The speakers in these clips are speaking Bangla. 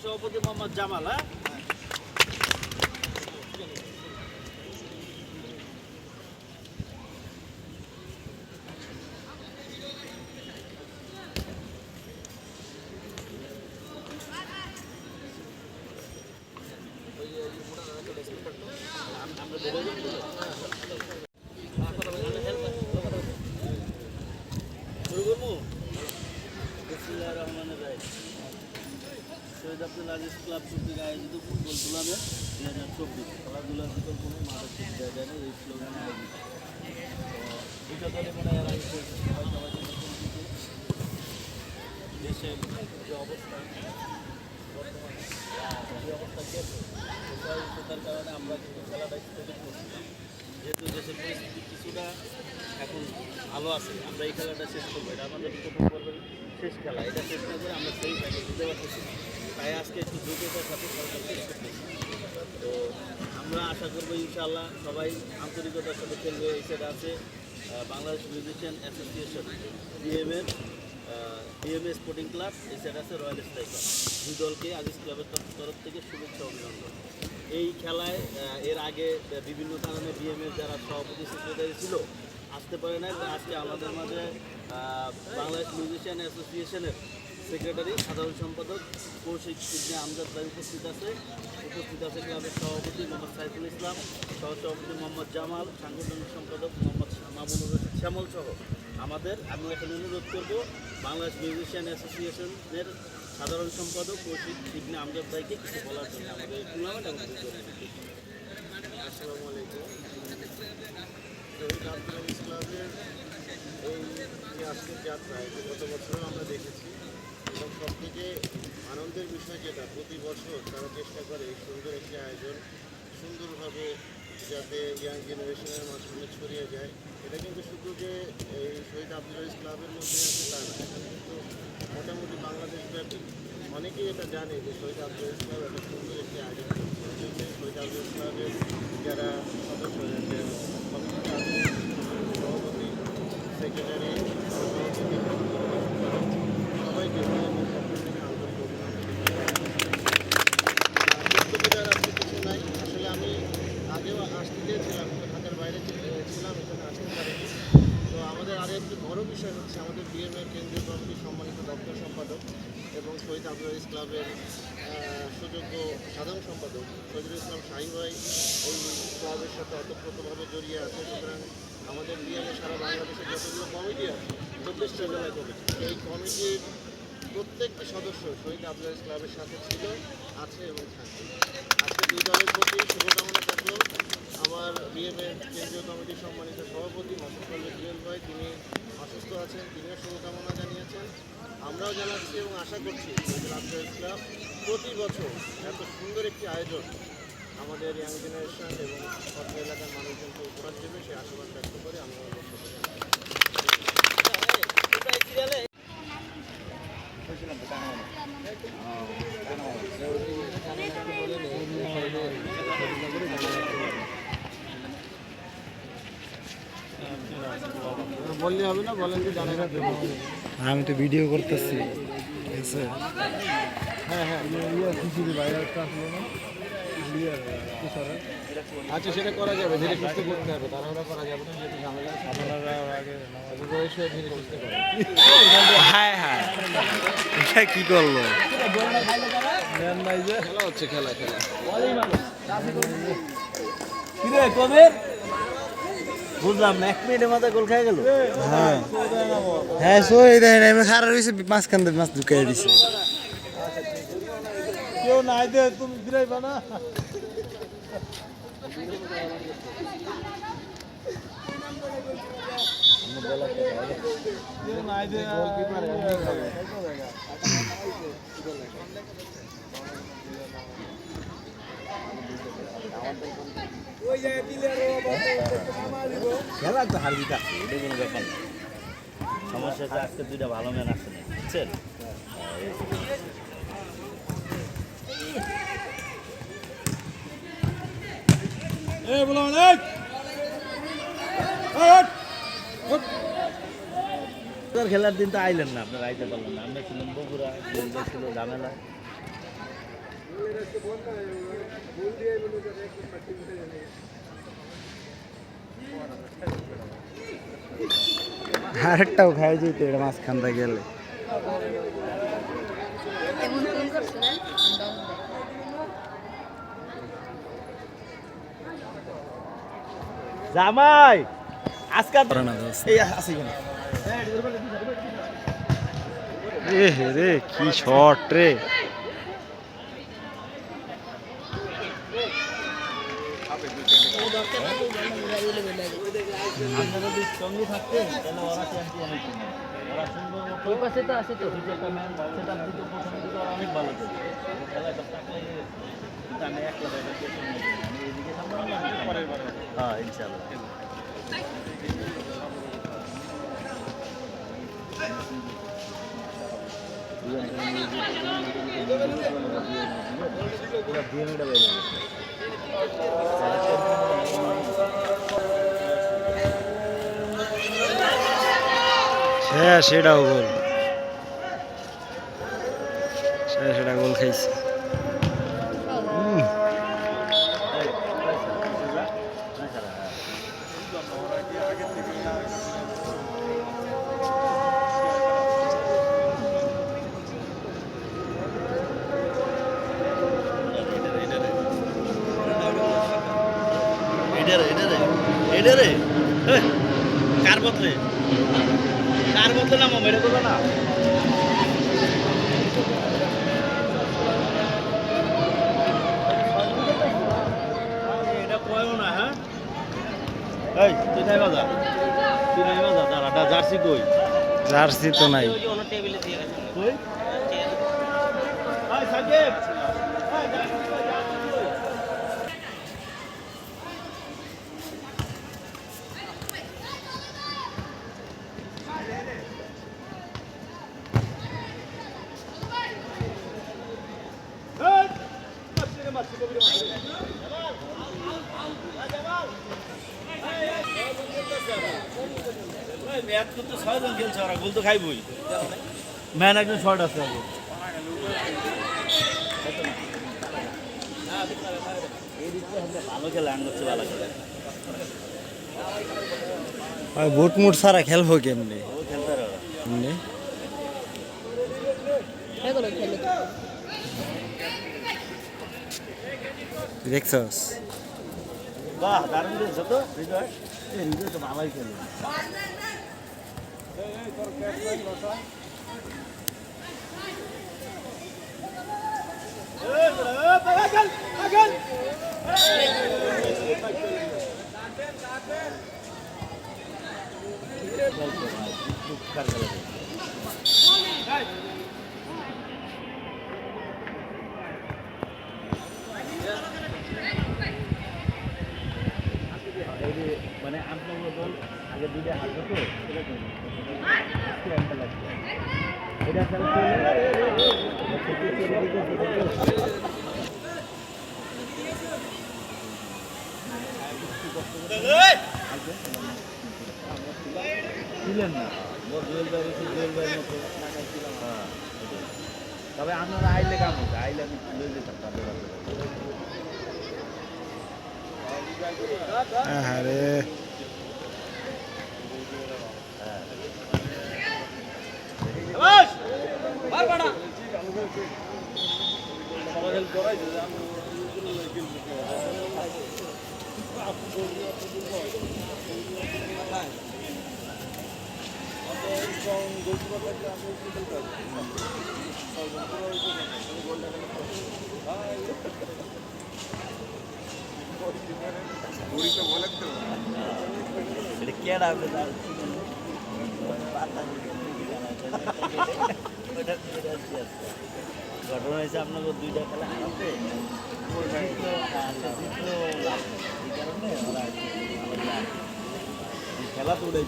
সভাপতি মোহাম্মদ জামাল। হ্যাঁ, শহীদ আব্দুল আজিজ ক্লাব কর্তৃক আয়োজিত ফুটবল টুর্নামেন্ট 2024 খেলাধুলার বিকল্প মাঠের ঠিক জায়গায় নেই এই স্লোগানে আয়োজিত। তো দুটো দলে মনে হয় দেশের যে অবস্থা বর্তমানে যে অবস্থা চলছে তার কারণে আমরা কিন্তু খেলাটা স্থগিত করছিলাম। যেহেতু দেশের পরিস্থিতি কিছুটা এখন ভালো আছে, আমরা এই খেলাটা শেষ করবো। এটা আমাদের প্রথম পর্বের শেষ খেলা, এটা শেষ না করে আমরা সেই খেলা দিতে পারতেছি। তাই আজকে একটু দ্রুততার সাথে খেলাটা শেষ করতেছি। তো আমরা আশা করবো ইনশাআল্লাহ সবাই আন্তরিকতার সাথে খেলবে। এই সাইড আছে Bangladesh musician association DMA sporting club, এই সাইড আছে রয়্যাল স্ট্রাইকার। দুই দলকে আজিজ ক্লাবের তরফ থেকে শুভেচ্ছা অভিনন্দন। এই খেলায় এর আগে বিভিন্ন কারণে ডিএমএর যারা সভাপতি সেক্রেটারি ছিল আসতে পারে না। আজকে আমাদের মাঝে বাংলাদেশ মিউজিশিয়ান অ্যাসোসিয়েশনের সেক্রেটারি সাধারণ সম্পাদক কৌশিক ইবনে আমজাদ ভাই উপস্থিত আছে ক্লাবের সভাপতি মোহাম্মদ সাইফুল ইসলাম, সহসভাপতি মোহাম্মদ জামাল, সাংগঠনিক সম্পাদক মোহাম্মদ মামুনুর রশিদ শ্যামল সহ আমি এখন অনুরোধ করব বাংলাদেশ মিউজিশিয়ান অ্যাসোসিয়েশনের সাধারণ সম্পাদক কৌশিক ইবনে আমজাদ ভাইকে কিছু বলার জন্য আমাদের টুর্নামেন্ট এবং আসসালামু আলাইকুম। শহীদ আব্দুল আজিজ ক্লাবের এই আজকের যাত্রায় গত বছরও আমরা দেখেছি এবং সবথেকে আনন্দের বিষয় যেটা প্রতি বছর তারা চেষ্টা করে সুন্দর একটি আয়োজন সুন্দরভাবে যাতে ইয়াং জেনারেশনের মাধ্যমে ছড়িয়ে যায়। এটা কিন্তু শুধু যে এই শহীদ আব্দুল আজিজ ক্লাবের মধ্যে আছে তা না, এটা কিন্তু মোটামুটি বাংলাদেশব্যাপী অনেকেই এটা জানে যে শহীদ আব্দুল আজিজ ক্লাব একটা সুন্দর একটি আয়োজন করছে। শহীদ আব্দুল আজিজ ক্লাবের যারা সদস্য রয়েছেন, সভাপতি, সেক্রেটারি, সবাইকে কিছু নাই। আসলে আমি আগেও আসতে চেয়েছিলাম, ঢাকার বাইরে ছিলাম, এখানে আসতে পারিনি। তো আমাদের আরও একটি বড় বিষয় হচ্ছে আমাদের ডিএমএ কেন্দ্রীয় কমিটির সম্মানিত দপ্তর সম্পাদক এবং শহীদ আব্দুল আজিজ ক্লাবের সুযোগ্য সাধারণ সম্পাদক শহীদুল ইসলাম শাহী ভাই এই ক্লাবের সাথে অতপ্রতভাবে জড়িয়ে আছে। সুতরাং আমাদের ডিএমএ সারা বাংলাদেশের যতগুলো কমিটি আছে 24টা জেলায় কমিটি, এই কমিটির প্রত্যেকটি সদস্য শহীদ আব্দুল আজিজ ক্লাবের সাথে ছিল, আছে এবং থাকবে। আজকে দুই দলের প্রতি শুভকামনা থাকলো। আমার ডিএমএ কেন্দ্রীয় কমিটির সম্মানিত সভাপতি মাসুদ জুয়েল ভাই, তিনি অসুস্থ আছেন, তিনিও শুভকামনা জানিয়েছেন। আমরাও জানাচ্ছি এবং আশা করছি শহীদ আব্দুল আজিজ ক্লাব প্রতি বছর এত সুন্দর একটি আয়োজন আমাদের ইয়াং জেনারেশন এবং অত্র এলাকার মানুষজনকে উপহার দেবে, সেই আশীর্বাদ ব্যক্ত করে আমরা বললে হবে না, বলেন যে জানাই রাখবেন। আমি তো ভিডিও করতেছি, ঠিক আছে? হ্যাঁ হ্যাঁ, আচ্ছা সেটা করা যাবে, ধীরে সুস্থ করতে হবে, তাড়াহুড়া করা যাবে না, যেহেতু ঝামেলা বয়সে ধীরে সুস্থ করে। হ্যাঁ হ্যাঁ, এটা কি করলো? খেলা হচ্ছে, খেলা কিরে কবের বুঝলাম না, 1 মিনিটের মাথায় গোল খেয়ে গেল। হ্যাঁ হ্যাঁ, সই দেখেন আমি খারাপ হয়েছে, মাঝখান থেকে মাছ ঢুকাই দিছে। কেউ নাই দে, তুমি ফিরাইবা না। খেলা তো হার জিত আছে, এটা কোনো ব্যাপার না। সমস্যা হচ্ছে আজকে 2টা ভালো ম্যান আসে না, বুঝছেন? খেলার দিন তো আইলেন না, আপনারা আইতে পারলেন না। আমরা ছিলাম বগুড়া, ছিল ঝামেলা। আরেকটাও খাই যেত এটা মাঝখানটা গেলে এমন ফোন করছে না জামাই আজকাল এই আছে এখানে রে কি শর্ট রে আপনারা যদি সঙ্গে থাকতেন তাহলে ওরা চ্যাম্পিয়ন হইতো না। ওরা সুন্দর মতো পাশে তো আসে তো একটা ম্যান সেটা দিতে প্রথমে দিকে ওরা অনেক ভালো ছিল খেলা সব টাক লেগে গেছে কিন্তু আমি একলা ব্যাপার আমি এদিকে সামলাম পরের বার হ্যাঁ ইনশাআল্লাহ পুরা গেমটা বেজে গেছে হ্যাঁ সেটাও গোল সেটা গোল খাইছে এডারে কার বদলে না মামা এটা করবে না এটা কয়ও না হ্যাঁ এই তুই নাই বাজা দাঁড়া জার্সি কই জার্সি তো নাই কই এই সাকিব ম্যাচ করতে 6 জন খেলছে ওরা গোল তো খাইবই ম্যান একজন শর্ট আছে আগে ভালো খেলা আন করছে ভালো খেলা বুট মুট সারা খেলবো কেমনি ও খেলতে পারে এমনি এগুলো খেলে দেখছস বাহ দারুণ দিয়েছো তো হৃদয় হৃদয় তো ভালোই খেলে মানে আপনার বল আগে দুটো হাত তো এটা ছিলেন না তবে আপনারা আইলে কাম হতো আইলে আমি লয়ে যেতাম তাদের আরে এটা কেডা ঘটনা হয়েছে আপনাদের দুইটা খেলা হারাতে খেলা তো উঠাই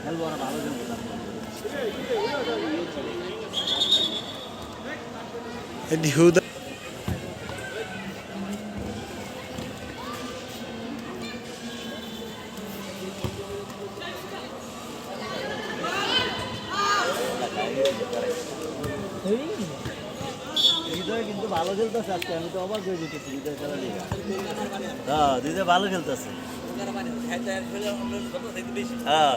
খেলবো না ভালো হুদা ভালো খেলতেছে আজকে, আমি তো অবাক হয়ে যেতেছি হৃদয় খেলা নিয়ে। হ্যাঁ হৃদয় ভালো খেলতেছে। হ্যাঁ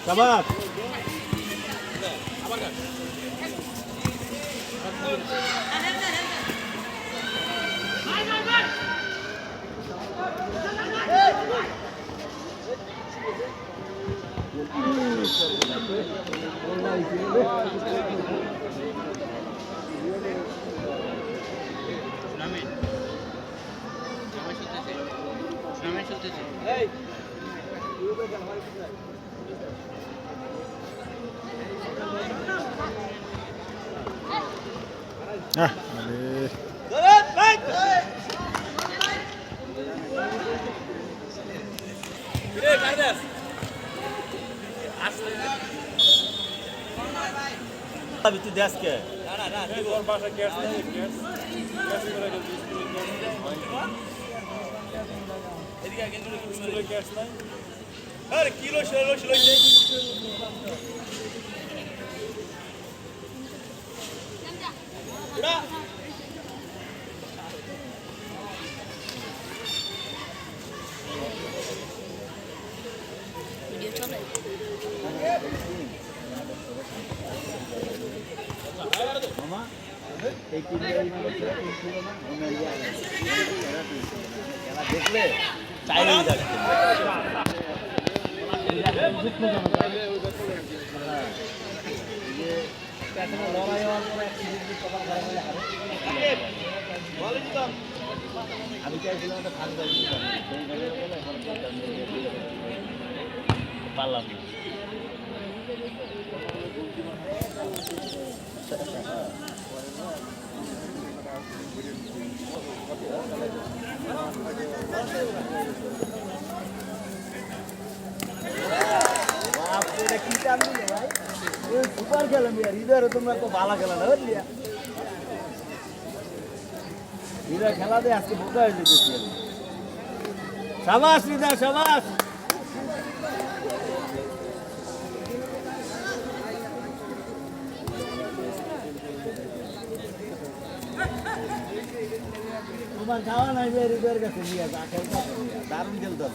শাবাশ। তুই দেশকে ভিডিও চলে মামা এই খেলা দেখলে চাইলে যাচ্ছে। লড়াই হওয়ার পরে আমি চাইছিলাম একটা ফাঁকা পারলাম না। কি চান দিলে ভাই, সুপার খেলা মিয়া হৃদয়ের, তোমরা তো ভালো খেলা না বুঝলিয়া। হৃদয় খেলা দিয়ে আজকে বোকা হয়ে যেতেছি আমি। সাবাস হৃদয় সাবাস। তোমার খাওয়া নাই হৃদয়ের কাছে নিয়ে খেলতে দারুণ খেলতে।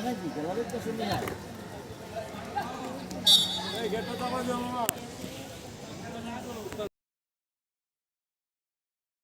নাকি খেলা দেখতে শুনি না।